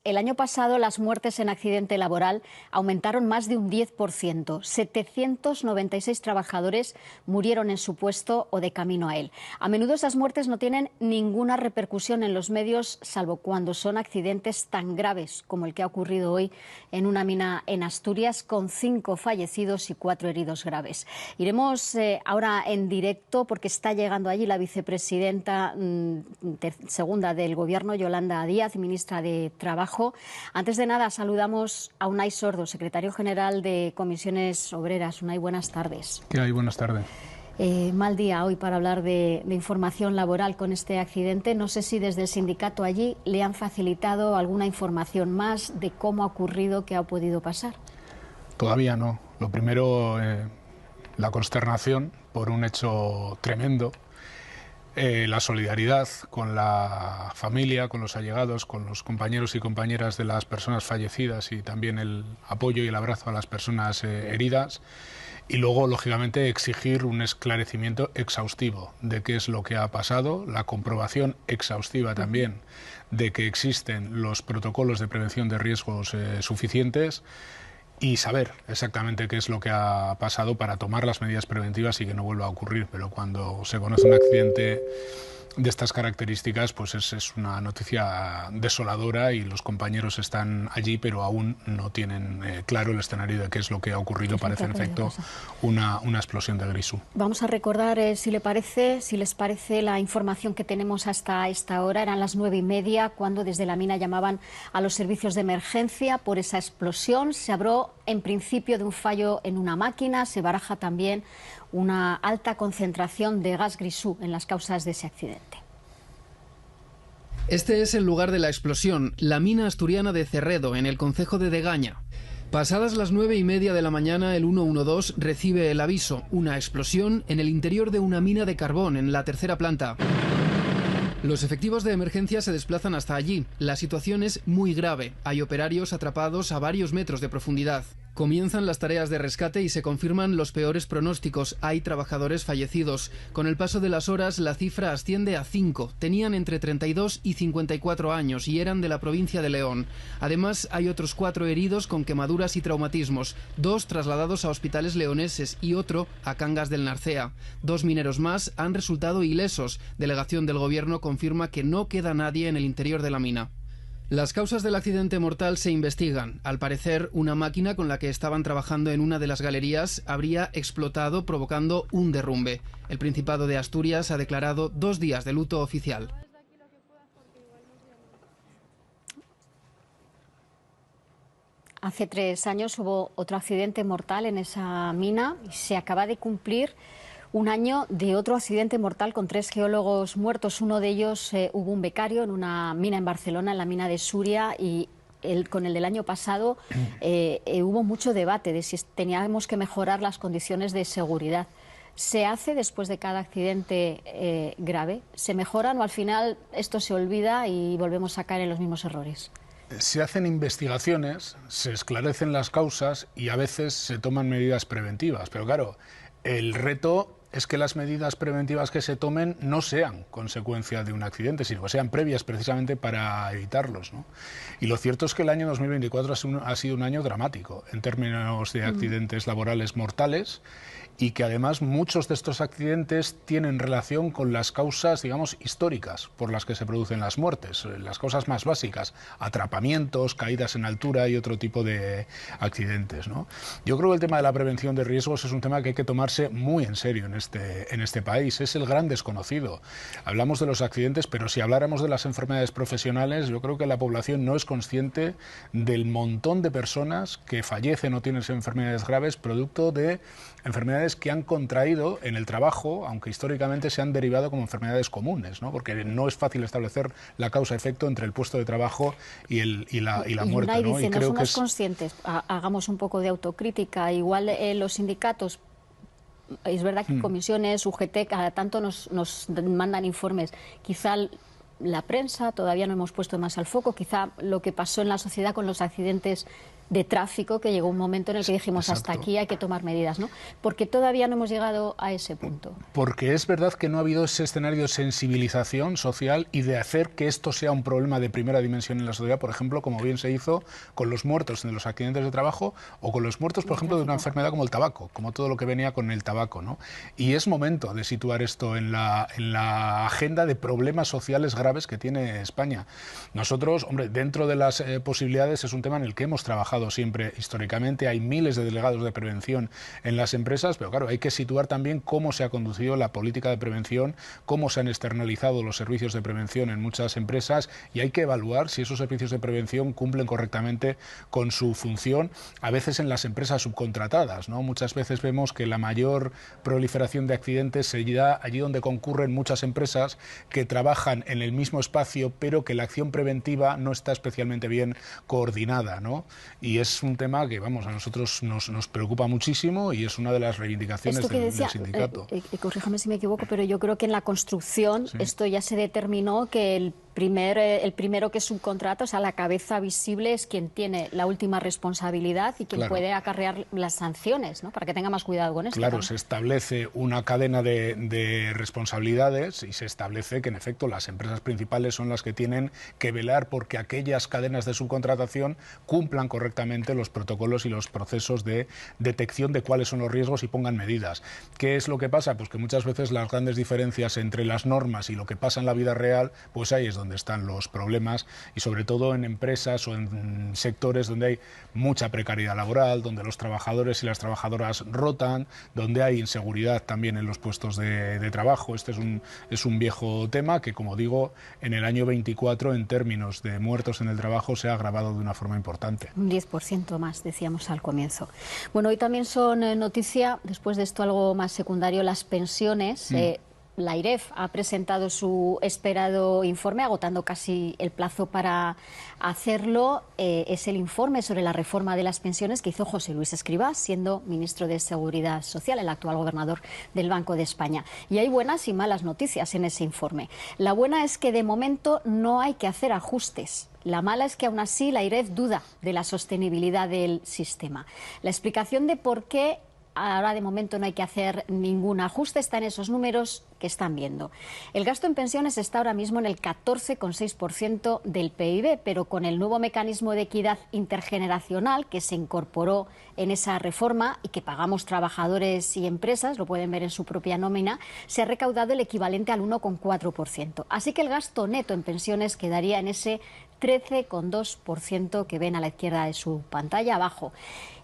El año pasado las muertes en accidente laboral aumentaron más de un 10%. 796 trabajadores murieron en su puesto o de camino a él. A menudo esas muertes no tienen ninguna repercusión en los medios, salvo cuando son accidentes tan graves como el que ha ocurrido hoy en una mina en Asturias, con 5 fallecidos y 4 heridos graves. Iremos ahora en directo porque está llegando allí la vicepresidenta segunda del Gobierno, Yolanda Díaz, ministra de Trabajo. Antes de nada, saludamos a Unai Sordo, secretario general de Comisiones Obreras. Unai, buenas tardes. ¿Qué hay? Buenas tardes. Mal día hoy para hablar de información laboral con este accidente. No sé si desde el sindicato allí le han facilitado alguna información más de cómo ha ocurrido, qué ha podido pasar. Todavía no. Lo primero, la consternación por un hecho tremendo. La solidaridad con la familia, con los allegados, con los compañeros y compañeras de las personas fallecidas y también el apoyo y el abrazo a las personas heridas. Y luego, lógicamente, exigir un esclarecimiento exhaustivo de qué es lo que ha pasado, la comprobación exhaustiva también de que existen los protocolos de prevención de riesgos suficientes y saber exactamente qué es lo que ha pasado para tomar las medidas preventivas y que no vuelva a ocurrir. Pero cuando se conoce un accidente de estas características, pues es una noticia desoladora y los compañeros están allí, pero aún no tienen claro el escenario de qué es lo que ha ocurrido. Parece en efecto una explosión de Grisú. Vamos a recordar, si les parece, la información que tenemos hasta esta hora. Eran las 9:30 cuando desde la mina llamaban a los servicios de emergencia por esa explosión. Se habló en principio de un fallo en una máquina, se baraja también una alta concentración de gas Grisú en las causas de ese accidente. Este es el lugar de la explosión, la mina asturiana de Cerredo, en el concejo de Degaña. Pasadas las 9:30 de la mañana, el 112 recibe el aviso, una explosión en el interior de una mina de carbón en la tercera planta. Los efectivos de emergencia se desplazan hasta allí. La situación es muy grave. Hay operarios atrapados a varios metros de profundidad. Comienzan las tareas de rescate y se confirman los peores pronósticos. Hay trabajadores fallecidos. Con el paso de las horas, la cifra asciende a 5. Tenían entre 32 y 54 años y eran de la provincia de León. Además, hay otros 4 heridos con quemaduras y traumatismos. 2 trasladados a hospitales leoneses y otro a Cangas del Narcea. 2 mineros más han resultado ilesos. Delegación del Gobierno confirma que no queda nadie en el interior de la mina. Las causas del accidente mortal se investigan. Al parecer, una máquina con la que estaban trabajando en una de las galerías habría explotado, provocando un derrumbe. El Principado de Asturias ha declarado 2 días de luto oficial. Hace 3 años hubo otro accidente mortal en esa mina y se acaba de cumplir un año de otro accidente mortal con 3 geólogos muertos. Uno de ellos hubo un becario en una mina en Barcelona, en la mina de Súria, y con el del año pasado hubo mucho debate de si teníamos que mejorar las condiciones de seguridad. ¿Se hace después de cada accidente grave? ¿Se mejoran o al final esto se olvida y volvemos a caer en los mismos errores? Se hacen investigaciones, se esclarecen las causas y a veces se toman medidas preventivas. Pero claro, el reto es que las medidas preventivas que se tomen no sean consecuencia de un accidente, sino que sean previas precisamente para evitarlos, ¿no? Y lo cierto es que el año 2024 ha sido un año dramático en términos de accidentes laborales mortales y que además muchos de estos accidentes tienen relación con las causas, digamos, históricas por las que se producen las muertes, las causas más básicas, atrapamientos, caídas en altura y otro tipo de accidentes, ¿no? Yo creo que el tema de la prevención de riesgos es un tema que hay que tomarse muy en serio en este país. Es el gran desconocido. Hablamos de los accidentes, pero si habláramos de las enfermedades profesionales, yo creo que la población no es consciente del montón de personas que fallecen o tienen enfermedades graves producto de enfermedades que han contraído en el trabajo, aunque históricamente se han derivado como enfermedades comunes, ¿no? Porque no es fácil establecer la causa-efecto entre el puesto de trabajo y la muerte, ¿no? Y creo que somos conscientes, hagamos un poco de autocrítica. Igual los sindicatos, es verdad que comisiones, UGT, cada tanto nos mandan informes. Quizá la prensa todavía no hemos puesto más al foco, quizá lo que pasó en la sociedad con los accidentes de tráfico que llegó un momento en el que dijimos Exacto. hasta aquí hay que tomar medidas, ¿no? Porque todavía no hemos llegado a ese punto. Porque es verdad que no ha habido ese escenario de sensibilización social y de hacer que esto sea un problema de primera dimensión en la sociedad, por ejemplo, como bien se hizo con los muertos en los accidentes de trabajo o con los muertos, por ejemplo, de una enfermedad como el tabaco, como todo lo que venía con el tabaco, ¿no? Y es momento de situar esto en la agenda de problemas sociales graves que tiene España. Nosotros, hombre, dentro de las posibilidades es un tema en el que hemos trabajado siempre históricamente. Hay miles de delegados de prevención en las empresas, pero claro, hay que situar también cómo se ha conducido la política de prevención, cómo se han externalizado los servicios de prevención en muchas empresas y hay que evaluar si esos servicios de prevención cumplen correctamente con su función, a veces en las empresas subcontratadas, ¿no? Muchas veces vemos que la mayor proliferación de accidentes se da allí donde concurren muchas empresas que trabajan en el mismo espacio, pero que la acción preventiva no está especialmente bien coordinada, ¿no? Y es un tema que, vamos, a nosotros nos preocupa muchísimo y es una de las reivindicaciones del sindicato. Corríjame si me equivoco, pero yo creo que en la construcción esto ya se determinó que el primero que subcontrata, o sea, la cabeza visible es quien tiene la última responsabilidad y quien puede acarrear las sanciones, ¿no? Para que tenga más cuidado con esto. Claro, se establece una cadena de responsabilidades y se establece que, en efecto, las empresas principales son las que tienen que velar porque aquellas cadenas de subcontratación cumplan correctamente los protocolos y los procesos de detección de cuáles son los riesgos y pongan medidas. ¿Qué es lo que pasa? Pues que muchas veces las grandes diferencias entre las normas y lo que pasa en la vida real, pues ahí es donde están los problemas y sobre todo en empresas o en sectores donde hay mucha precariedad laboral, donde los trabajadores y las trabajadoras rotan, donde hay inseguridad también en los puestos de trabajo. Este es un viejo tema que, como digo, en el año 24 en términos de muertos en el trabajo se ha agravado de una forma importante. Un 10% más, decíamos al comienzo. Bueno, hoy también son noticia, después de esto algo más secundario, las pensiones. La AIREF ha presentado su esperado informe, agotando casi el plazo para hacerlo. Es el informe sobre la reforma de las pensiones que hizo José Luis Escrivá, siendo ministro de Seguridad Social, el actual gobernador del Banco de España. Y hay buenas y malas noticias en ese informe. La buena es que de momento no hay que hacer ajustes. La mala es que aún así la AIREF duda de la sostenibilidad del sistema. La explicación de por qué ahora de momento no hay que hacer ningún ajuste está en esos números que están viendo. El gasto en pensiones está ahora mismo en el 14,6% del PIB, pero con el nuevo mecanismo de equidad intergeneracional que se incorporó en esa reforma y que pagamos trabajadores y empresas, lo pueden ver en su propia nómina, se ha recaudado el equivalente al 1,4%. Así que el gasto neto en pensiones quedaría en ese 13,2% que ven a la izquierda de su pantalla abajo.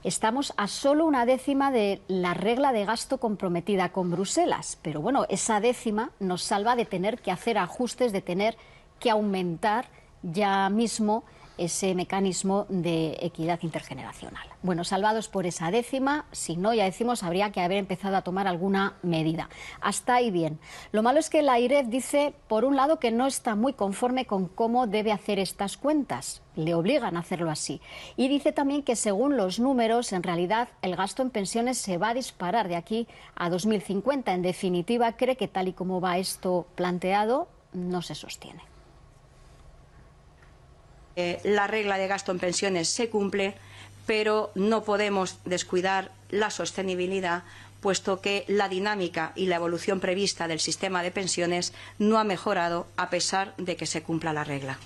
Estamos a solo una décima de la regla de gasto comprometida con Bruselas, pero bueno, esa décima nos salva de tener que hacer ajustes, de tener que aumentar ya mismo ese mecanismo de equidad intergeneracional. Bueno, salvados por esa décima, si no, ya decimos, habría que haber empezado a tomar alguna medida. Hasta ahí bien. Lo malo es que la AIREF dice, por un lado, que no está muy conforme con cómo debe hacer estas cuentas. Le obligan a hacerlo así. Y dice también que, según los números, en realidad el gasto en pensiones se va a disparar de aquí a 2050. En definitiva, cree que tal y como va esto planteado, no se sostiene. La regla de gasto en pensiones se cumple, pero no podemos descuidar la sostenibilidad, puesto que la dinámica y la evolución prevista del sistema de pensiones no ha mejorado a pesar de que se cumpla la regla.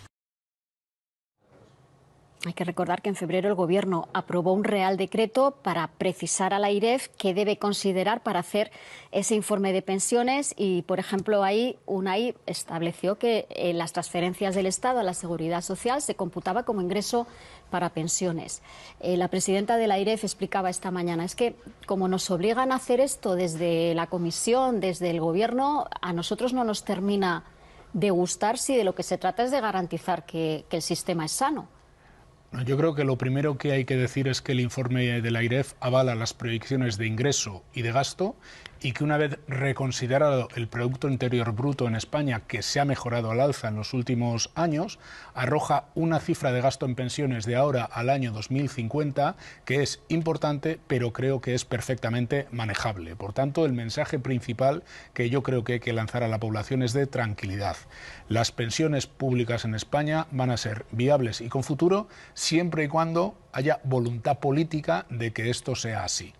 Hay que recordar que en febrero el Gobierno aprobó un Real Decreto para precisar a la AIREF qué debe considerar para hacer ese informe de pensiones y, por ejemplo, ahí UNAI estableció que las transferencias del Estado a la Seguridad Social se computaba como ingreso para pensiones. La presidenta de la AIREF explicaba esta mañana, es que como nos obligan a hacer esto desde la Comisión, desde el Gobierno, a nosotros no nos termina de gustar si de lo que se trata es de garantizar que el sistema es sano. Yo creo que lo primero que hay que decir es que el informe de la AIREF avala las proyecciones de ingreso y de gasto y que una vez reconsiderado el Producto Interior Bruto en España, que se ha mejorado al alza en los últimos años, arroja una cifra de gasto en pensiones de ahora al año 2050 que es importante, pero creo que es perfectamente manejable. Por tanto, el mensaje principal que yo creo que hay que lanzar a la población es de tranquilidad. Las pensiones públicas en España van a ser viables y con futuro siempre y cuando haya voluntad política de que esto sea así.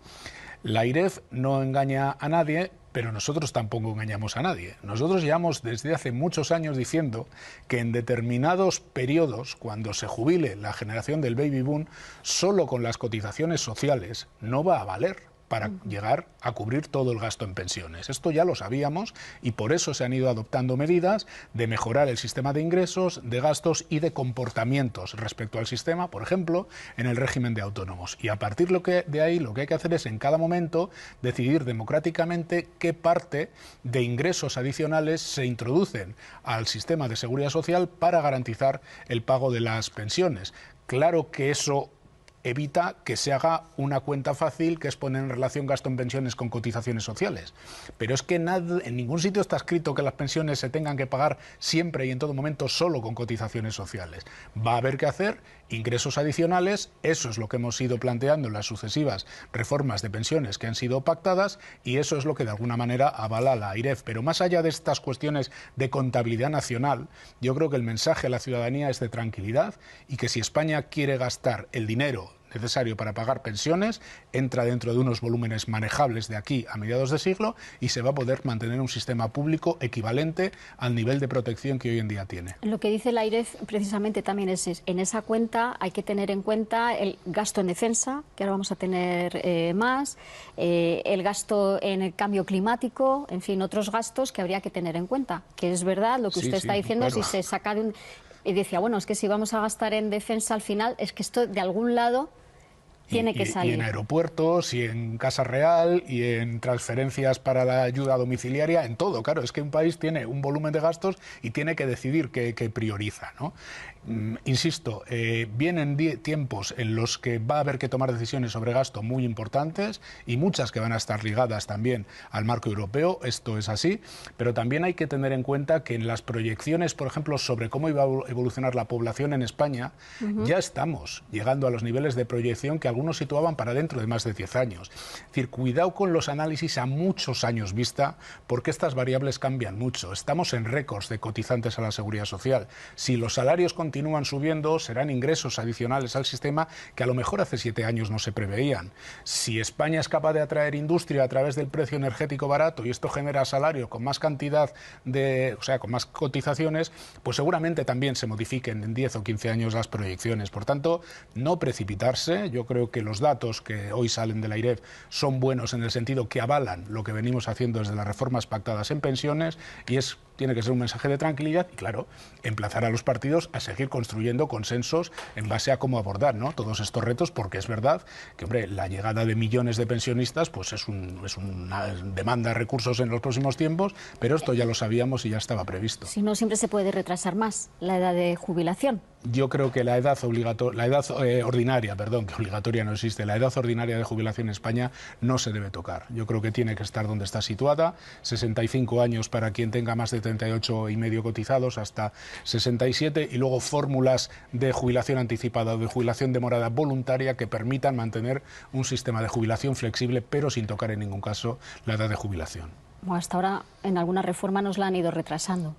La AIREF no engaña a nadie, pero nosotros tampoco engañamos a nadie. Nosotros llevamos desde hace muchos años diciendo que en determinados periodos, cuando se jubile la generación del baby boom, solo con las cotizaciones sociales no va a valer para llegar a cubrir todo el gasto en pensiones. Esto ya lo sabíamos y por eso se han ido adoptando medidas de mejorar el sistema de ingresos, de gastos y de comportamientos respecto al sistema, por ejemplo, en el régimen de autónomos. Y a partir de ahí lo que hay que hacer es en cada momento decidir democráticamente qué parte de ingresos adicionales se introducen al sistema de seguridad social para garantizar el pago de las pensiones. Claro que eso evita que se haga una cuenta fácil, que es poner en relación gasto en pensiones con cotizaciones sociales. Pero es que en ningún sitio está escrito que las pensiones se tengan que pagar siempre y en todo momento solo con cotizaciones sociales. Va a haber que hacer ingresos adicionales, eso es lo que hemos ido planteando en las sucesivas reformas de pensiones que han sido pactadas y eso es lo que de alguna manera avala la AIREF. Pero más allá de estas cuestiones de contabilidad nacional, yo creo que el mensaje a la ciudadanía es de tranquilidad y que si España quiere gastar el dinero necesario para pagar pensiones, entra dentro de unos volúmenes manejables de aquí a mediados de siglo y se va a poder mantener un sistema público equivalente al nivel de protección que hoy en día tiene. Lo que dice la AIREF precisamente también es en esa cuenta hay que tener en cuenta el gasto en defensa, que ahora vamos a tener más, el gasto en el cambio climático, en fin, otros gastos que habría que tener en cuenta, que es verdad lo que usted está diciendo, claro. Si se saca de un... Y decía, bueno, es que si vamos a gastar en defensa al final, es que esto de algún lado tiene que salir. Y en aeropuertos, y en Casa Real, y en transferencias para la ayuda domiciliaria, en todo. Claro, es que un país tiene un volumen de gastos y tiene que decidir qué prioriza, ¿no? Insisto, vienen tiempos en los que va a haber que tomar decisiones sobre gasto muy importantes y muchas que van a estar ligadas también al marco europeo, esto es así, pero también hay que tener en cuenta que en las proyecciones, por ejemplo, sobre cómo iba a evolucionar la población en España, ya estamos llegando a los niveles de proyección que algunos situaban para dentro de más de 10 años. Es decir, cuidado con los análisis a muchos años vista, porque estas variables cambian mucho. Estamos en récords de cotizantes a la Seguridad Social. Si los salarios continúan subiendo, serán ingresos adicionales al sistema que a lo mejor hace 7 años no se preveían. Si España es capaz de atraer industria a través del precio energético barato y esto genera salario con más cantidad de, o sea, con más cotizaciones, pues seguramente también se modifiquen en 10 o 15 años las proyecciones. Por tanto, no precipitarse. Yo creo que los datos que hoy salen de la AIREF son buenos en el sentido que avalan lo que venimos haciendo desde las reformas pactadas en pensiones y tiene que ser un mensaje de tranquilidad y, claro, emplazar a los partidos a seguir construyendo consensos en base a cómo abordar, ¿no?, todos estos retos, porque es verdad que, hombre, la llegada de millones de pensionistas pues es una demanda de recursos en los próximos tiempos, pero esto ya lo sabíamos y ya estaba previsto. Si no, siempre se puede retrasar más la edad de jubilación. Yo creo que la edad ordinaria, perdón, que obligatoria no existe, la edad ordinaria de jubilación en España no se debe tocar. Yo creo que tiene que estar donde está situada, 65 años para quien tenga más de 38 y medio cotizados hasta 67 y luego fórmulas de jubilación anticipada o de jubilación demorada voluntaria que permitan mantener un sistema de jubilación flexible pero sin tocar en ningún caso la edad de jubilación. Bueno, hasta ahora en alguna reforma nos la han ido retrasando.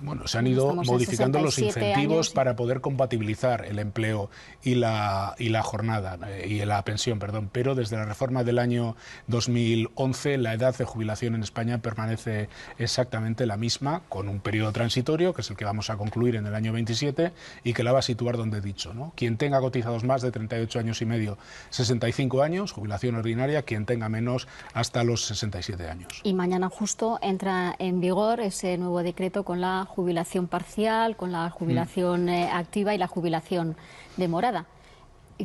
Bueno, se han ido modificando los incentivos para poder compatibilizar el empleo y la jornada y la pensión, perdón, pero desde la reforma del año 2011 la edad de jubilación en España permanece exactamente la misma, con un periodo transitorio, que es el que vamos a concluir en el año 27 y que la va a situar donde he dicho, ¿no? Quien tenga cotizados más de 38 años y medio, 65 años, jubilación ordinaria, quien tenga menos hasta los 67 años. Y mañana justo entra en vigor ese nuevo decreto con la jubilación parcial, con la jubilación activa y la jubilación demorada.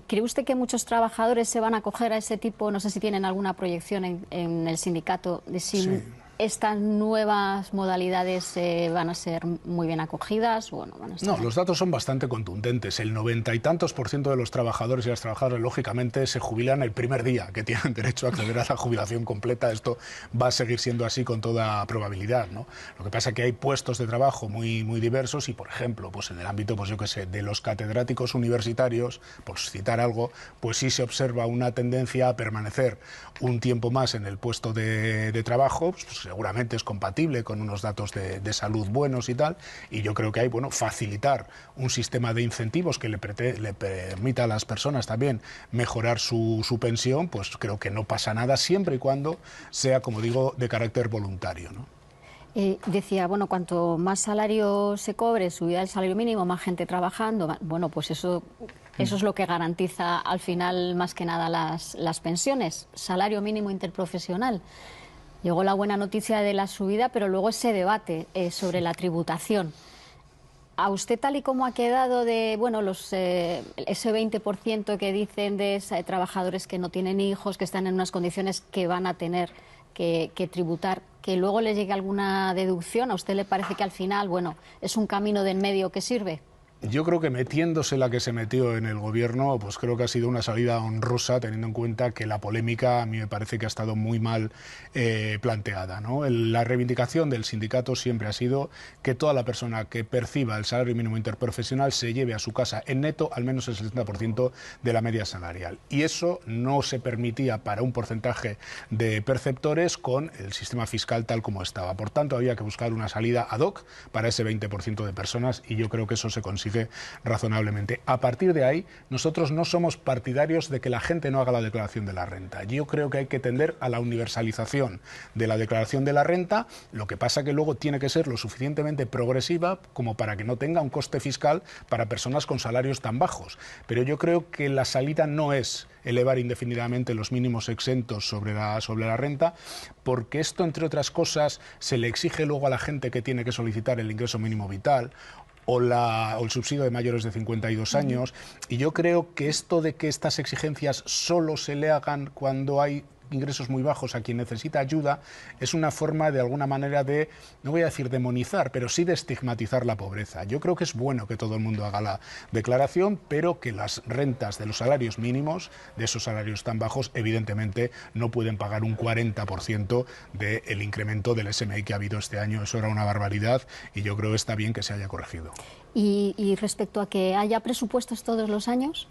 ¿Cree usted que muchos trabajadores se van a acoger a ese tipo? No sé si tienen alguna proyección en el sindicato de si estas nuevas modalidades van a ser muy bien acogidas o no van a estar. No, los datos son bastante contundentes. El 90 y tantos % de los trabajadores y las trabajadoras, lógicamente, se jubilan el primer día que tienen derecho a acceder a la jubilación completa. Esto va a seguir siendo así con toda probabilidad, ¿no? Lo que pasa es que hay puestos de trabajo muy diversos y, por ejemplo, pues en el ámbito, pues yo qué sé, de los catedráticos universitarios, por citar algo, pues sí se observa una tendencia a permanecer un tiempo más en el puesto de trabajo, pues seguramente es compatible con unos datos de salud buenos y tal, y yo creo que hay, bueno, facilitar un sistema de incentivos que le permita a las personas también mejorar su pensión, pues creo que no pasa nada siempre y cuando sea, como digo, de carácter voluntario, ¿no? Decía, bueno, cuanto más salario se cobre, subida el salario mínimo, más gente trabajando, bueno, pues eso es lo que garantiza al final más que nada las pensiones, salario mínimo interprofesional. Llegó la buena noticia de la subida, pero luego ese debate sobre la tributación. A usted, tal y como ha quedado de, bueno, ese 20% que dicen de trabajadores que no tienen hijos, que están en unas condiciones que van a tener que tributar, que luego les llegue alguna deducción, ¿a usted le parece que al final, bueno, es un camino de en medio que sirve? Yo creo que metiéndose la que se metió en el gobierno, pues creo que ha sido una salida honrosa, teniendo en cuenta que la polémica a mí me parece que ha estado muy mal planteada, ¿no? La reivindicación del sindicato siempre ha sido que toda la persona que perciba el salario mínimo interprofesional se lleve a su casa en neto al menos el 70% de la media salarial. Y eso no se permitía para un porcentaje de perceptores con el sistema fiscal tal como estaba. Por tanto, había que buscar una salida ad hoc para ese 20% de personas y yo creo que eso se consigue razonablemente. A partir de ahí, nosotros no somos partidarios de que la gente no haga la declaración de la renta. Yo creo que hay que tender a la universalización de la declaración de la renta, lo que pasa que luego tiene que ser lo suficientemente progresiva como para que no tenga un coste fiscal para personas con salarios tan bajos. Pero yo creo que la salida no es elevar indefinidamente los mínimos exentos sobre la renta, porque esto, entre otras cosas, se le exige luego a la gente que tiene que solicitar el ingreso mínimo vital o el subsidio de mayores de 52 años, y yo creo que esto de que estas exigencias solo se le hagan cuando hay ingresos muy bajos a quien necesita ayuda es una forma de alguna manera de, no voy a decir demonizar, pero sí de estigmatizar la pobreza. Yo creo que es bueno que todo el mundo haga la declaración, pero que las rentas de los salarios mínimos, de esos salarios tan bajos, evidentemente no pueden pagar un 40% del incremento del SMI que ha habido este año. Eso era una barbaridad y yo creo que está bien que se haya corregido. ¿Y respecto a que haya presupuestos todos los años?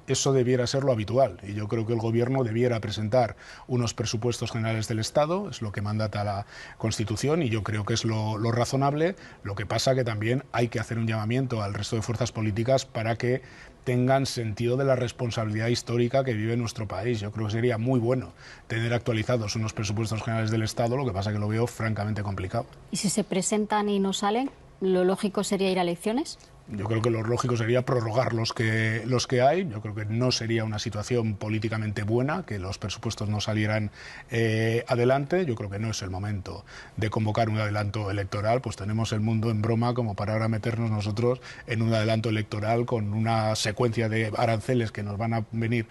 Eso debiera ser lo habitual y yo creo que el Gobierno debiera presentar unos presupuestos generales del Estado, es lo que mandata la Constitución y yo creo que es lo razonable. Lo que pasa que también hay que hacer un llamamiento al resto de fuerzas políticas para que tengan sentido de la responsabilidad histórica que vive nuestro país. Yo creo que sería muy bueno tener actualizados unos presupuestos generales del Estado, lo que pasa que lo veo francamente complicado. ¿Y si se presentan y no salen, lo lógico sería ir a elecciones? Yo creo que lo lógico sería prorrogar los que hay. Yo creo que no sería una situación políticamente buena que los presupuestos no salieran adelante. Yo creo que no es el momento de convocar un adelanto electoral. Pues tenemos el mundo en broma como para ahora meternos nosotros en un adelanto electoral con una secuencia de aranceles que nos van a venir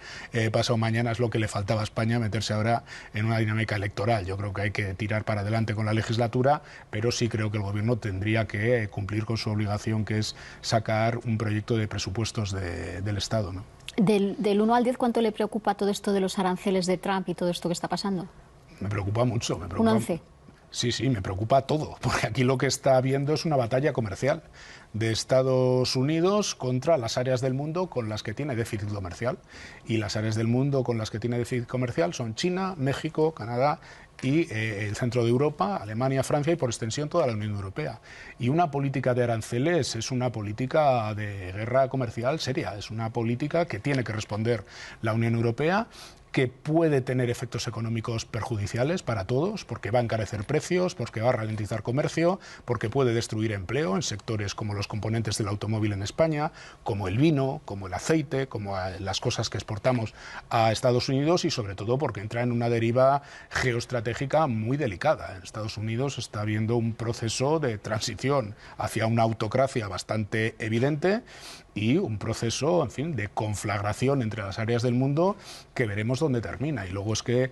pasado mañana. Es lo que le faltaba a España, meterse ahora en una dinámica electoral. Yo creo que hay que tirar para adelante con la legislatura, pero sí creo que el Gobierno tendría que cumplir con su obligación, que es sacar un proyecto de presupuestos del Estado, ¿no? Del 1 al 10, ¿cuánto le preocupa todo esto de los aranceles de Trump y todo esto que está pasando? Me preocupa mucho. ¿Un 11? Sí, me preocupa todo, porque aquí lo que está habiendo es una batalla comercial de Estados Unidos contra las áreas del mundo con las que tiene déficit comercial. Y las áreas del mundo con las que tiene déficit comercial son China, México, Canadá y el centro de Europa, Alemania, Francia y por extensión toda la Unión Europea. Y una política de aranceles es una política de guerra comercial seria, es una política que tiene que responder la Unión Europea, que puede tener efectos económicos perjudiciales para todos, porque va a encarecer precios, porque va a ralentizar comercio, porque puede destruir empleo en sectores como los componentes del automóvil en España, como el vino, como el aceite, como las cosas que exportamos a Estados Unidos y sobre todo porque entra en una deriva geoestratégica muy delicada. En Estados Unidos está habiendo un proceso de transición hacia una autocracia bastante evidente y un proceso, en fin, de conflagración entre las áreas del mundo que veremos dónde termina. Y luego es que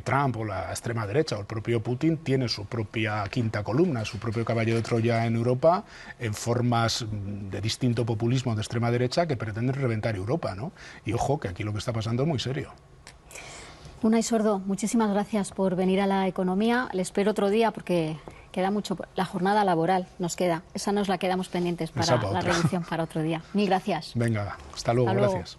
Trump o la extrema derecha o el propio Putin tiene su propia quinta columna, su propio caballo de Troya en Europa, en formas de distinto populismo de extrema derecha que pretenden reventar Europa, ¿no? Y ojo, que aquí lo que está pasando es muy serio. Unai Sordo, muchísimas gracias por venir a La Economía. Le espero otro día porque queda mucho. La jornada laboral nos queda. Esa nos la quedamos pendientes para la revisión para otro día. Mil gracias. Venga, hasta luego. Gracias.